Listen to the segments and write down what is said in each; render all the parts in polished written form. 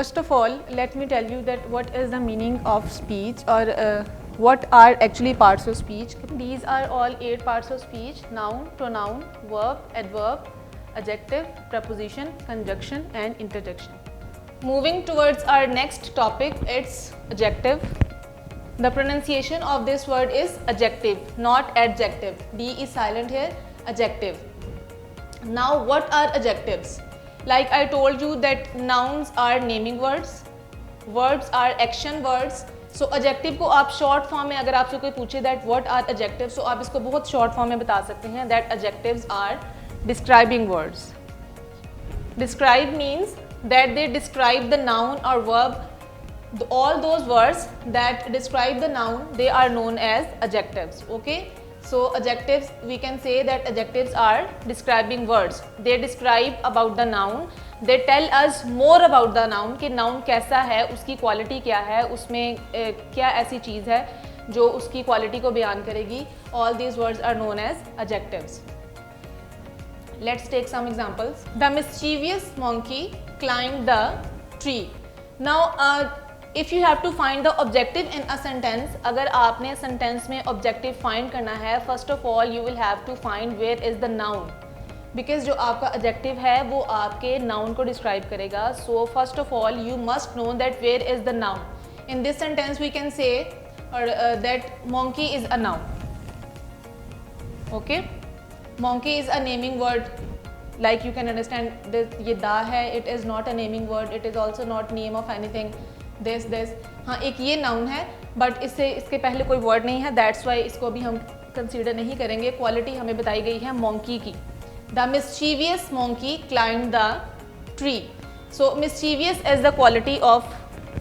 First of all, let me tell you that what is the meaning of speech, or what are actually parts of speech. These are all 8 parts of speech: noun, pronoun, verb, adverb, adjective, preposition, conjunction and interjection. Moving towards our next topic, it's adjective. The pronunciation of this word is adjective, not adjective. D is silent here, adjective. Now what are adjectives? Like I told you that nouns are naming words, verbs are action words. So adjective को आप short form में अगर आपसे कोई पूछे that what are adjectives, तो आप इसको बहुत short form में बता सकते हैं that adjectives are describing words. Describe means that they describe the noun or verb. All those words that describe the noun, they are known as adjectives. Okay, so adjectives, we can say that adjectives are describing words. They describe about the noun, they tell us more about the noun कि noun कैसा है, उसकी quality क्या है, उसमें क्या ऐसी चीज़ है जो उसकी quality को बयान करेगी. All these words are known as adjectives. Let's take some examples. The mischievous monkey climbed the tree. Now if you have to find the objective in a sentence, अगर आपने sentence में objective find करना है, first of all you will have to find where is the noun, because जो आपका adjective है वो आपके noun को describe करेगा. So first of all you must know that where is the noun. In this sentence we can say that monkey is a noun. Okay, monkey is a naming word. Like you can understand this, ये da है, it is not a naming word, it is also not name of anything. this हाँ एक ये noun है, but इसके पहले कोई word नहीं है, that's why इसको भी हम consider नहीं करेंगे. Quality हमें बताई गई है monkey की. The mischievous monkey climbed the tree. So mischievous is the quality of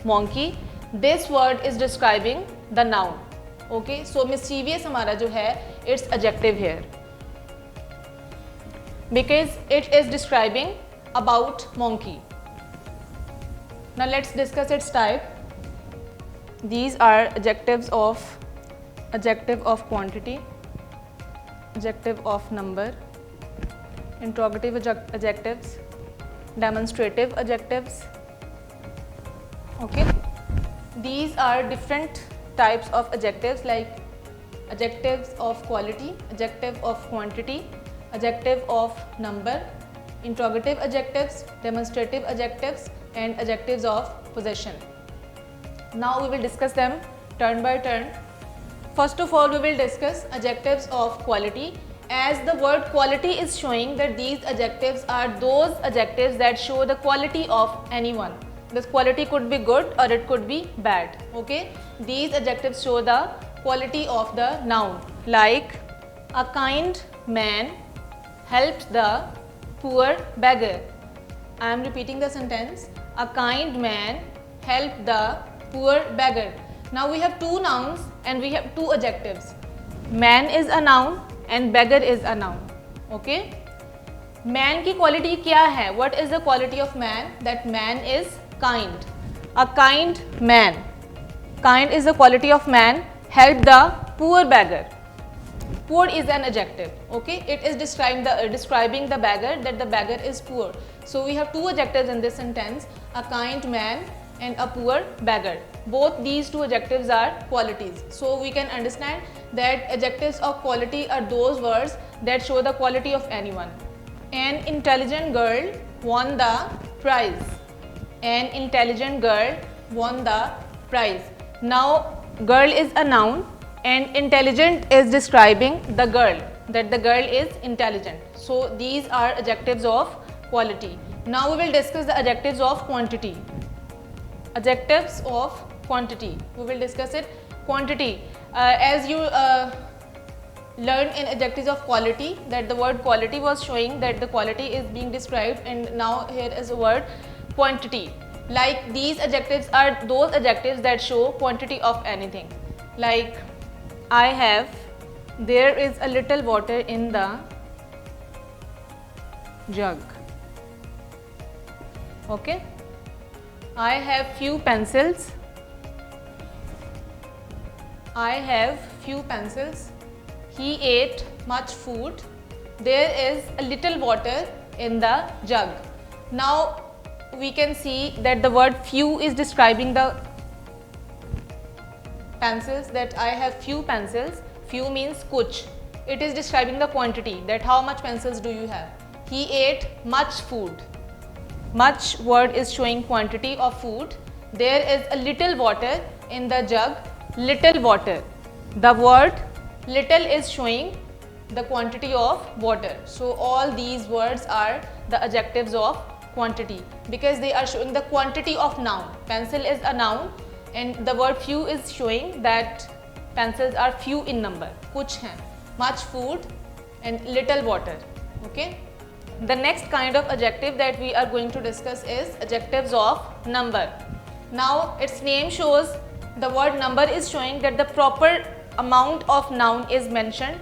monkey. This word is describing the noun. Okay, so mischievous हमारा जो है it's adjective here because it is describing about monkey. Now let's discuss its type. These are adjective of quantity, adjective of number, interrogative adjectives, demonstrative adjectives. Okay, these are different types of adjectives, like adjectives of quality, adjective of quantity, adjective of number, interrogative adjectives, demonstrative adjectives and adjectives of possession. Now we will discuss them turn by turn. First of all we will discuss adjectives of quality, as the word quality is showing that these adjectives are those adjectives that show the quality of anyone. This quality could be good or it could be bad. Okay, these adjectives show the quality of the noun, like a kind man helped the poor beggar. I am repeating the sentence. A kind man helped the poor beggar. Now we have 2 nouns and we have 2 adjectives. Man is a noun and beggar is a noun. Okay, man की quality क्या है? What is the quality of man? That man is kind. A kind man. Kind is the quality of man. Help the poor beggar. Poor is an adjective. Okay, it is describing the beggar, that the beggar is poor. So we have 2 adjectives in this sentence: a kind man and a poor beggar. Both these 2 adjectives are qualities. So we can understand that adjectives of quality are those words that show the quality of anyone. An intelligent girl won the prize. An intelligent girl won the prize. Now girl is a noun and intelligent is describing the girl, that the girl is intelligent. So these are adjectives of quality. Now we will discuss the adjectives of quantity. Adjectives of quantity, we will discuss it. Quantity, as you learned in adjectives of quality, that the word quality was showing that the quality is being described, and now here is a word quantity. Like these adjectives are those adjectives that show quantity of anything. Like I have, there is a little water in the jug. Okay, I have few pencils. I have few pencils. He ate much food. There is a little water in the jug. Now we can see that the word few is describing the pencils, that I have few pencils. Few means kuch. It is describing the quantity, that how much pencils do you have. He ate much food. Much word is showing quantity of food. There is a little water in the jug. Little water. The word little is showing the quantity of water. So all these words are the adjectives of quantity because they are showing the quantity of noun. Pencil is a noun and the word few is showing that pencils are few in number. Kuch hai, much food and little water. Okay. The next kind of adjective that we are going to discuss is adjectives of number. Now its name shows the word number is showing that the proper amount of noun is mentioned,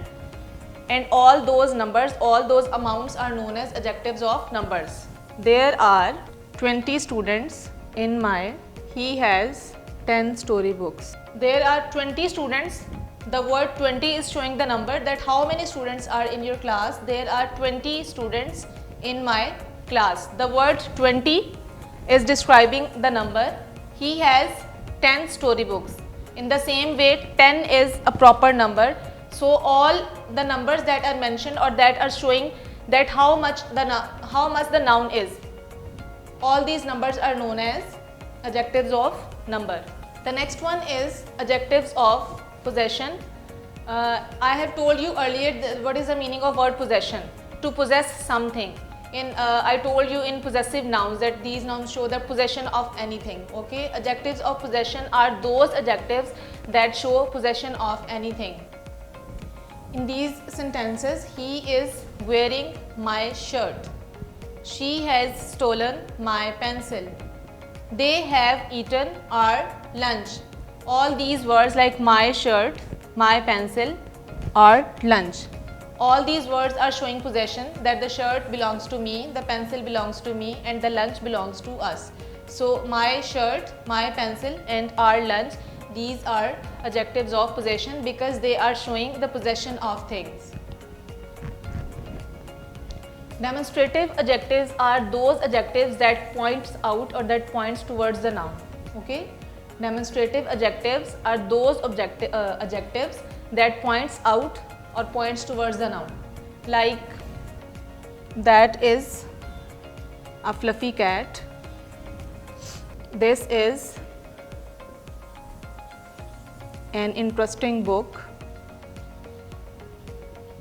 and all those numbers, all those amounts are known as adjectives of numbers. There are 20 students in my, he has 10 storybooks. There are 20 students. The word 20 is showing the number, that how many students are in your class. There are 20 students in my class. The word 20 is describing the number. He has 10 storybooks. In the same way, 10 is a proper number. So all the numbers that are mentioned or that are showing that how much the noun is, all these numbers are known as adjectives of number. The next one is adjectives of possession. I have told you earlier what is the meaning of word possession. To possess something. I told you in possessive nouns that these nouns show the possession of anything. Okay, adjectives of possession are those adjectives that show possession of anything. In these sentences, he is wearing my shirt. She has stolen my pencil. They have eaten our lunch. All these words like my shirt, my pencil, our lunch. All these words are showing possession, that the shirt belongs to me, the pencil belongs to me and the lunch belongs to us. So my shirt, my pencil and our lunch, these are adjectives of possession because they are showing the possession of things. Demonstrative adjectives are those adjectives that points out or that points towards the noun. Okay? Demonstrative adjectives are those adjectives that points out or points towards the noun. Like, that is a fluffy cat. This is an interesting book.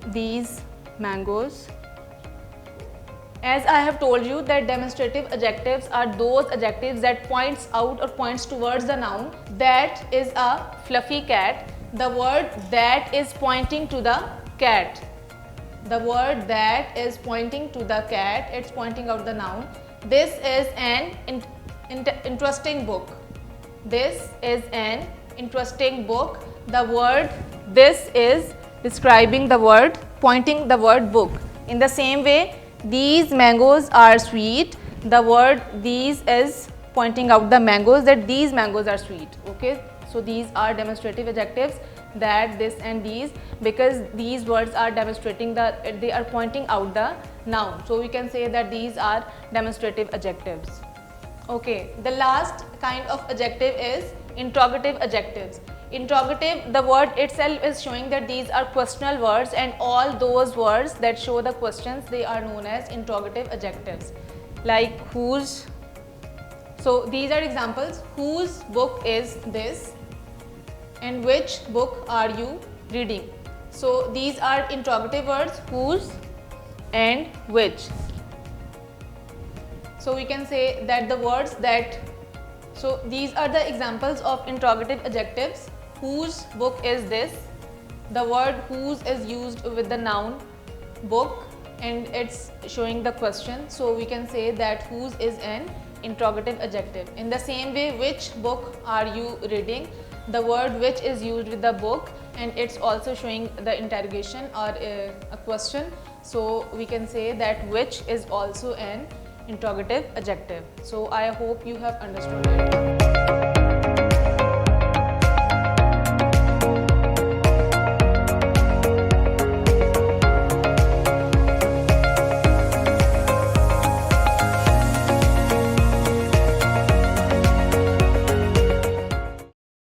These mangoes. As I have told you that demonstrative adjectives are those adjectives that points out or points towards the noun. That is a fluffy cat. The word that is pointing to the cat. The word that is pointing to the cat, it's pointing out the noun. This is an interesting book. This is an interesting book. The word this is describing the word, pointing the word book. In the same way, these mangoes are sweet. The word these is pointing out the mangoes, that these mangoes are sweet. Okay, so these are demonstrative adjectives, that, this and these, because these words are demonstrating they are pointing out the noun. So we can say that these are demonstrative adjectives. Okay, the last kind of adjective is interrogative adjectives. Interrogative, the word itself is showing that these are questionable words, and all those words that show the questions, they are known as interrogative adjectives. Like whose. So these are examples. Whose book is this? And which book are you reading? So these are interrogative words, whose and which. So we can say that the words that, so these are the examples of interrogative adjectives. Whose book is this? The word whose is used with the noun book and it's showing the question. So we can say that whose is an interrogative adjective. In the same way, which book are you reading? The word which is used with the book and it's also showing the interrogation or a question. So we can say that which is also an interrogative adjective. So I hope you have understood it.